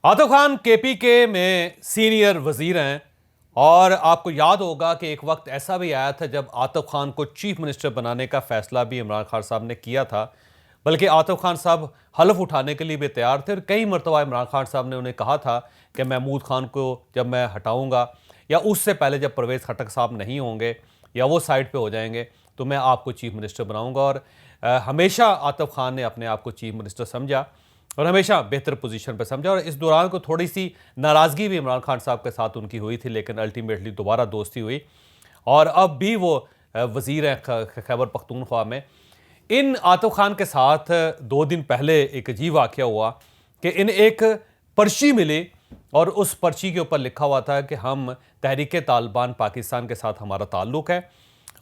Atif Khan KPK में senior वजीर हैं और आपको याद होगा कि एक वक्त ऐसा भी आया था जब आतिफ खान को चीफ मिनिस्टर बनाने का फैसला भी इमरान खान साहब ने किया था। बल्कि आतिफ खान साहब हलफ उठाने के लिए भी तैयार थे और कई मरतबा इमरान खान साहब ने उन्हें कहा था कि महमूद खान को जब मैं हटाऊंगा या उससे पहले जब परवेज़ खटक साहब नहीं होंगे या वो साइड पे हो जाएंगे तो मैं आपको चीफ मिनिस्टर बनाऊंगा। और हमेशा आतिफ खान ने अपने आप को चीफ मिनिस्टर समझा और हमेशा बेहतर पोजीशन पर समझा। और इस दौरान को थोड़ी सी नाराज़गी भी इमरान खान साहब के साथ उनकी हुई थी, लेकिन अल्टीमेटली दोबारा दोस्ती हुई और अब भी वो वज़ीर हैं खैबर पख्तूनख्वा में। इन आतिफ खान के साथ 2 दिन पहले एक अजीब वाक़या हुआ कि इन्हें एक पर्ची मिली और उस पर्ची के ऊपर लिखा हुआ था कि हम तहरीक तालिबान पाकिस्तान के साथ हमारा ताल्लुक़ है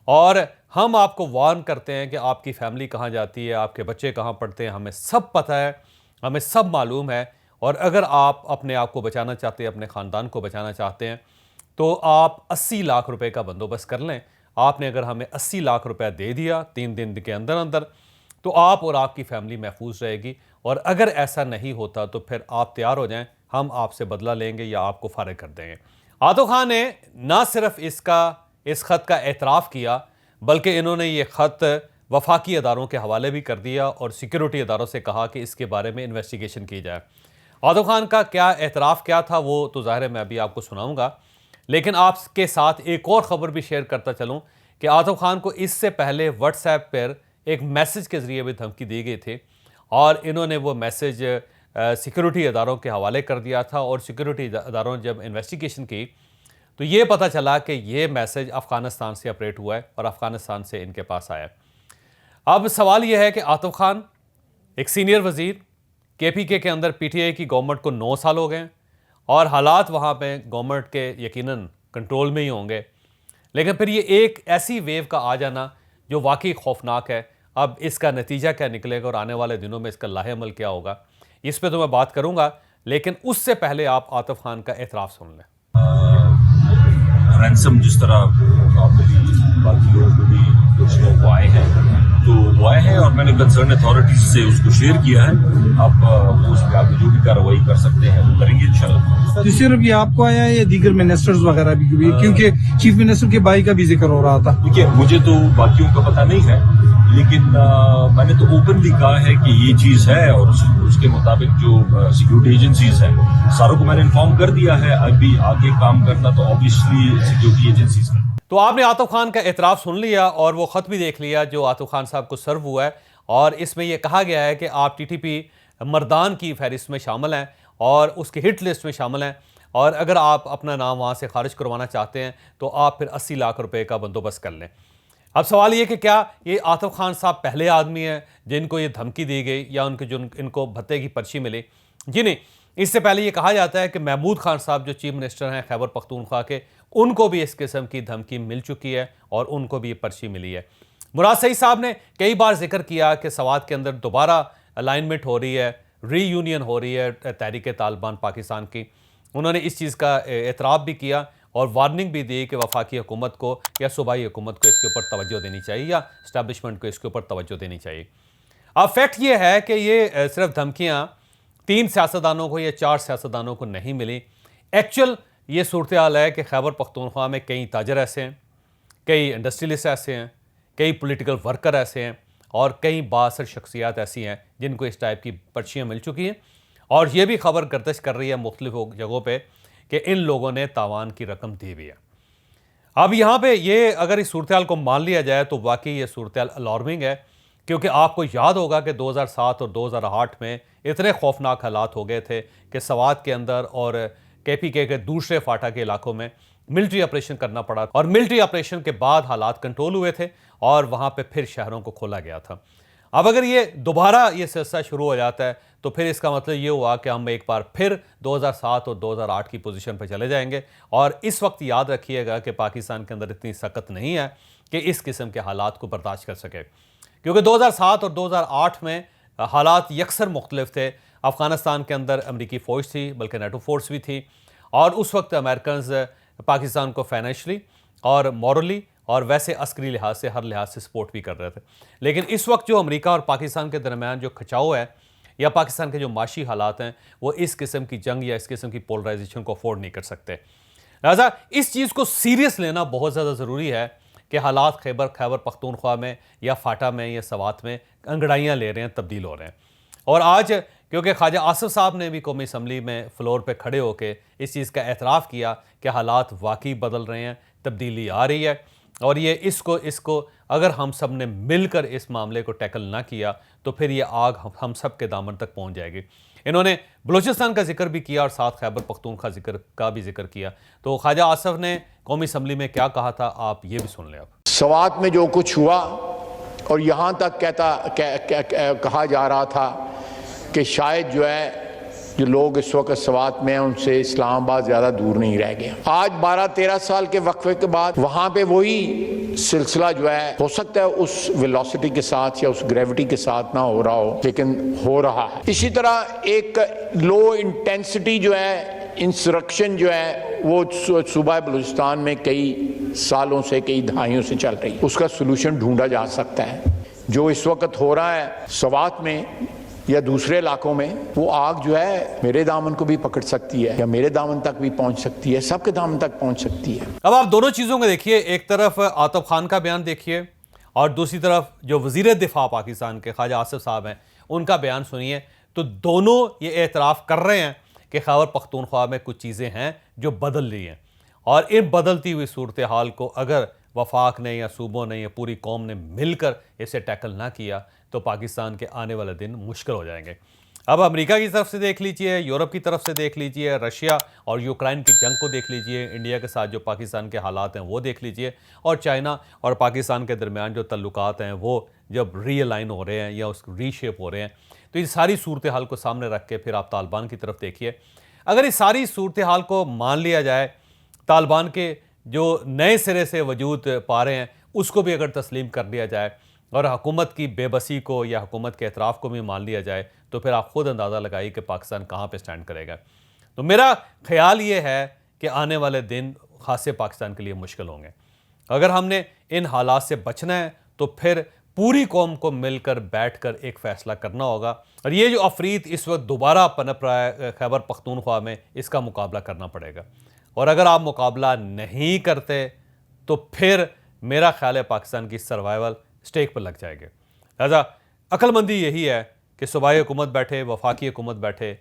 और हम आपको वार्न करते हैं कि आपकी फैमिली कहाँ जाती है, आपके बच्चे कहाँ पढ़ते हैं, हमें सब पता है, हमें सब मालूम है। और अगर आप अपने आप को बचाना चाहते हैं, अपने ख़ानदान को बचाना चाहते हैं तो आप 80 लाख रुपए का बंदोबस्त कर लें। आपने अगर हमें 80 लाख रुपया दे दिया 3 दिन के अंदर अंदर तो आप और आपकी फैमिली महफूज रहेगी। और अगर ऐसा नहीं होता तो फिर आप तैयार हो जाएं, हम आपसे बदला लेंगे या आपको फारिग कर देंगे। आतिफ खान ने ना सिर्फ इस ख़त का एतराफ़ किया बल्कि इन्होंने ये ख़त वफाकी अदारों के हवाले भी कर दिया और सिक्योरिटी अदारों से कहा कि इसके बारे में इन्वेस्टिगेशन की जाए। आतिफ खान का क्या एतराफ़ क्या था वो तो ज़ाहिर है मैं अभी आपको सुनाऊंगा, लेकिन आपके साथ एक और ख़बर भी शेयर करता चलूं कि आतिफ खान को इससे पहले व्हाट्सएप पर एक मैसेज के ज़रिए भी धमकी दी गई थी और इन्होंने वो मैसेज सिक्योरिटी अदारों के हवाले कर दिया था। और सिक्योरिटी अदारों ने जब इन्वेस्टिगेशन की तो ये पता चला कि ये मैसेज अफ़गानिस्तान से ऑपरेट हुआ है और अफ़गानिस्तान से इनके पास आया है। अब सवाल यह है कि आतिफ खान एक सीनियर वज़ीर, केपीके के अंदर पीटीआई की गवर्नमेंट को 9 साल हो गए और हालात वहाँ पे गवर्नमेंट के यकीनन कंट्रोल में ही होंगे, लेकिन फिर ये एक ऐसी वेव का आ जाना जो वाकई खौफनाक है। अब इसका नतीजा क्या निकलेगा और आने वाले दिनों में इसका लाहेअमल क्या होगा, इस पर तो मैं बात करूँगा, लेकिन उससे पहले आप आतिफ खान का एतराफ़ सुन लें। रैंसम जिस तरह आपको भी बाकी लोगों को भी कुछ लोग वो आए हैं तो वो आए हैं और मैंने कंसर्न अथॉरिटीज से उसको शेयर किया है। आप उस पर आप जो भी कार्रवाई कर सकते हैं वो करेंगे इंशाल्लाह। तो सिर्फ ये आपको आया है या दीगर मिनिस्टर्स वगैरह भी, क्योंकि चीफ मिनिस्टर के भाई का भी जिक्र हो रहा था। देखिए मुझे तो बाकियों का पता नहीं है, लेकिन मैंने तो ओपनली कहा है कि ये चीज़ है और उसके मुताबिक जो सिक्योरिटी एजेंसीज हैं सारों को मैंने इन्फॉर्म कर दिया है। अभी आगे काम करना तो ऑब्वियसली सिक्योरिटी एजेंसीज का। तो आपने आतिफ खान का एतराफ़ सुन लिया और वो ख़त भी देख लिया जो आतिफ खान साहब को सर्व हुआ है और इसमें यह कहा गया है कि आप टीटीपी मर्दान की फहरिस्त में शामिल हैं और उसकी हिट लिस्ट में शामिल हैं और अगर आप अपना नाम वहाँ से खारिज करवाना चाहते हैं तो आप फिर 80 लाख रुपए का बंदोबस्त कर लें। अब सवाल ये कि क्या ये आतिफ खान साहब पहले आदमी हैं जिनको ये धमकी दी गई या इनको भत्ते की पर्ची मिली? जी नहीं, इससे पहले ये कहा जाता है कि महमूद खान साहब जो चीफ मिनिस्टर हैं खैबर पख्तूनख्वा के, उनको भी इस किस्म की धमकी मिल चुकी है और उनको भी ये पर्ची मिली है। मुराद सईद साहब ने कई बार जिक्र किया कि सवात के अंदर दोबारा अलाइनमेंट हो रही है, रीयूनियन हो रही है तहरीक तालिबान पाकिस्तान की। उन्होंने इस चीज़ का एतराफ़ भी किया और वार्निंग भी दी कि वफाकी हुकूमत को या सूबाई हुकूमत को इसके ऊपर तवज्जो देनी चाहिए या इस्टेब्लिशमेंट को इसके ऊपर तवज्जो देनी चाहिए। अब फैक्ट ये है कि ये सिर्फ धमकियाँ 3 सियासतदानों को या 4 सियासतदानों को नहीं मिली। एक्चुअल ये सूरत हाल है कि खैबर पख्तूनख्वा में कई ताजर ऐसे हैं, कई इंडस्ट्रियलिस्ट ऐसे हैं, कई पॉलिटिकल वर्कर ऐसे हैं और कई बाअसर शख्सियात ऐसी हैं जिनको इस टाइप की पर्चियाँ मिल चुकी हैं और ये भी खबर गर्दिश कर रही है मुख्तलिफ जगहों पे कि इन लोगों ने तावान की रकम दी भी है। अब यहाँ पे ये अगर इस सूरत हाल को मान लिया जाए तो वाकई ये सूरत हाल अलार्मिंग है, क्योंकि आपको याद होगा कि 2007 और 2008 में इतने खौफनाक हालात हो गए थे कि सवात के अंदर और केपीके के दूसरे फाटा के इलाकों में मिलिट्री ऑपरेशन करना पड़ा और मिलिट्री ऑपरेशन के बाद हालात कंट्रोल हुए थे और वहाँ पे फिर शहरों को खोला गया था। अब अगर ये दोबारा ये सिलसिला शुरू हो जाता है तो फिर इसका मतलब ये हुआ कि हम एक बार फिर 2007 और 2008 की पोजीशन पर चले जाएंगे। और इस वक्त याद रखिएगा कि पाकिस्तान के अंदर इतनी सख्त नहीं है कि इस किस्म के हालात को बर्दाश्त कर सके, क्योंकि 2007 और 2008 में हालात यकसर मुख्तलिफ थे। अफ़गानिस्तान के अंदर अमरीकी फ़ौज थी, बल्कि नेटो फोर्स भी थी और उस वक्त अमेरिकन पाकिस्तान को फाइनेंशली और मॉरली और वैसे अस्करी लिहाज से हर लिहाज से सपोर्ट भी कर रहे थे। लेकिन इस वक्त जो अमेरिका और पाकिस्तान के दरमियान जो खिंचाव है या पाकिस्तान के जो माशी हालात हैं वो इस किस्म की जंग या इस किस्म की पोलराइजेशन को अफोर्ड नहीं कर सकते। लिहाजा इस चीज़ को सीरियस लेना बहुत ज़्यादा ज़रूरी है कि हालात खैबर पख्तूनख्वा में या फाटा में या सवात में अंगड़ाइयाँ ले रहे हैं, तब्दील हो रहे हैं। और आज क्योंकि ख्वाजा आसिफ साहब ने भी कौमी असम्बली में फ्लोर पे खड़े होकर इस चीज़ का एतराफ़ किया कि हालात वाकई बदल रहे हैं, तब्दीली आ रही है, और ये इसको अगर हम सब ने मिलकर इस मामले को टैकल ना किया तो फिर ये आग हम सब के दामन तक पहुंच जाएगी। इन्होंने बलूचिस्तान का जिक्र भी किया और साथ खैबर पख्तूनख्वा का भी जिक्र किया। तो ख्वाजा आसिफ ने कौमी असम्बली में क्या कहा था, आप ये भी सुन लें। अब सवात में जो कुछ हुआ, और यहाँ तक कहा जा रहा था कि शायद जो है जो लोग इस वक्त सवात में हैं उनसे इस्लामाबाद ज़्यादा दूर नहीं रह गया। आज 12-13 साल के वक्फे के बाद वहाँ पे वही सिलसिला जो है हो सकता है उस वेलोसिटी के साथ या उस ग्रेविटी के साथ ना हो रहा हो, लेकिन हो रहा है। इसी तरह एक लो इंटेंसिटी जो है इंसरक्शन जो है वो सूबा बलूचिस्तान में कई सालों से, कई दहाइयों से चल रही है। उसका सोल्यूशन ढूंढा जा सकता है। जो इस वक्त हो रहा है सवात में या दूसरे इलाकों में, वो आग जो है मेरे दामन को भी पकड़ सकती है या मेरे दामन तक भी पहुंच सकती है, सबके दामन तक पहुंच सकती है। अब आप दोनों चीज़ों को देखिए, एक तरफ आतिफ खान का बयान देखिए और दूसरी तरफ जो वज़ीर दिफा पाकिस्तान के ख्वाजा आसिफ साहब हैं उनका बयान सुनिए। तो दोनों ये एतराफ़ कर रहे हैं कि खैबर पख्तूनख्वा में कुछ चीज़ें हैं जो बदल रही हैं, और इन बदलती हुई सूरत हाल को अगर वफाक ने या सूबों ने या पूरी कौम ने मिलकर इसे टैकल ना किया तो पाकिस्तान के आने वाले दिन मुश्किल हो जाएंगे। अब अमेरिका की तरफ से देख लीजिए, यूरोप की तरफ से देख लीजिए, रशिया और यूक्रेन की जंग को देख लीजिए, इंडिया के साथ जो पाकिस्तान के हालात हैं वो देख लीजिए, और चाइना और पाकिस्तान के दरमियान जो तल्लुकात हैं वो जब रीअलाइन हो रहे हैं या उस रीशेप हो रहे हैं, तो इस सारी सूरत हाल को सामने रख के फिर आप तालिबान की तरफ देखिए। अगर इस सारी सूरत हाल को मान लिया जाए, तालिबान के जो नए सिरे से वजूद पा रहे हैं उसको भी अगर तस्लीम कर लिया जाए और हुकूमत की बेबसी को या हुकूमत के एतराफ़ को भी मान लिया जाए, तो फिर आप खुद अंदाज़ा लगाइए कि पाकिस्तान कहाँ पे स्टैंड करेगा। तो मेरा ख्याल ये है कि आने वाले दिन खासे पाकिस्तान के लिए मुश्किल होंगे। अगर हमने इन हालात से बचना है तो फिर पूरी कौम को मिलकर बैठकर एक फ़ैसला करना होगा, और ये जो अफरीत इस वक्त दोबारा पनप रहा है खैबर पख्तूनख्वा में, इसका मुकाबला करना पड़ेगा। और अगर आप मुकाबला नहीं करते तो फिर मेरा ख्याल है पाकिस्तान की सर्वाइवल स्टेक पर लग जाएगी। लिहाजा अक्लमंदी यही है कि सूबाई हुकूमत बैठे, वफाकी हुकूमत बैठे,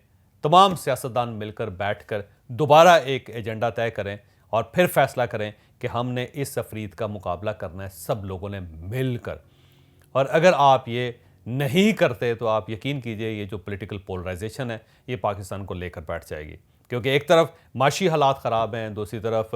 तमाम सियासतदान मिलकर बैठकर दोबारा एक एजेंडा तय करें और फिर फैसला करें कि हमने इस अफरीत का मुकाबला करना है सब लोगों ने मिलकर। और अगर आप ये नहीं करते तो आप यकीन कीजिए ये जो पॉलिटिकल पोलराइजेशन है ये पाकिस्तान को लेकर बैठ जाएगी, क्योंकि एक तरफ माशी हालात ख़राब हैं, दूसरी तरफ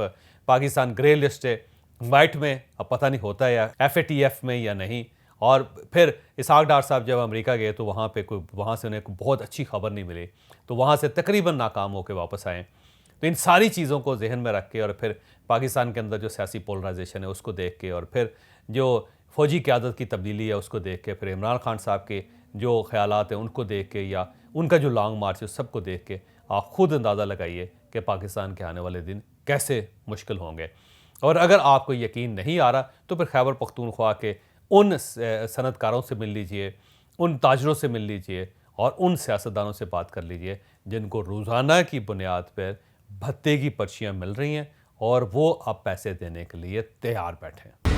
पाकिस्तान ग्रे लिस्ट है, वाइट में अब पता नहीं होता है या FATF में या नहीं। और फिर इसहाक डार साहब जब अमेरिका गए तो वहाँ से उन्हें बहुत अच्छी खबर नहीं मिली, तो वहाँ से तकरीबन नाकाम होकर वापस आए। तो इन सारी चीज़ों को जहन में रख के और फिर पाकिस्तान के अंदर जो सियासी पोलराइजेशन है उसको देख के और फिर जो फ़ौजी क़यादत की तब्दीली है उसको देख के, फिर इमरान खान साहब के जो ख़यालात हैं उनको देख के या उनका जो लॉन्ग मार्च है सबको देख के आप ख़ुद अंदाज़ा लगाइए कि पाकिस्तान के आने वाले दिन कैसे मुश्किल होंगे। और अगर आपको यकीन नहीं आ रहा तो फिर खैबर पख्तूनख्वा के उन सनतकारों से मिल लीजिए, उन ताजरों से मिल लीजिए और उन सियासतदानों से बात कर लीजिए जिनको रोज़ाना की बुनियाद पर भत्ते की पर्चियाँ मिल रही हैं और वो अब पैसे देने के लिए तैयार बैठे हैं।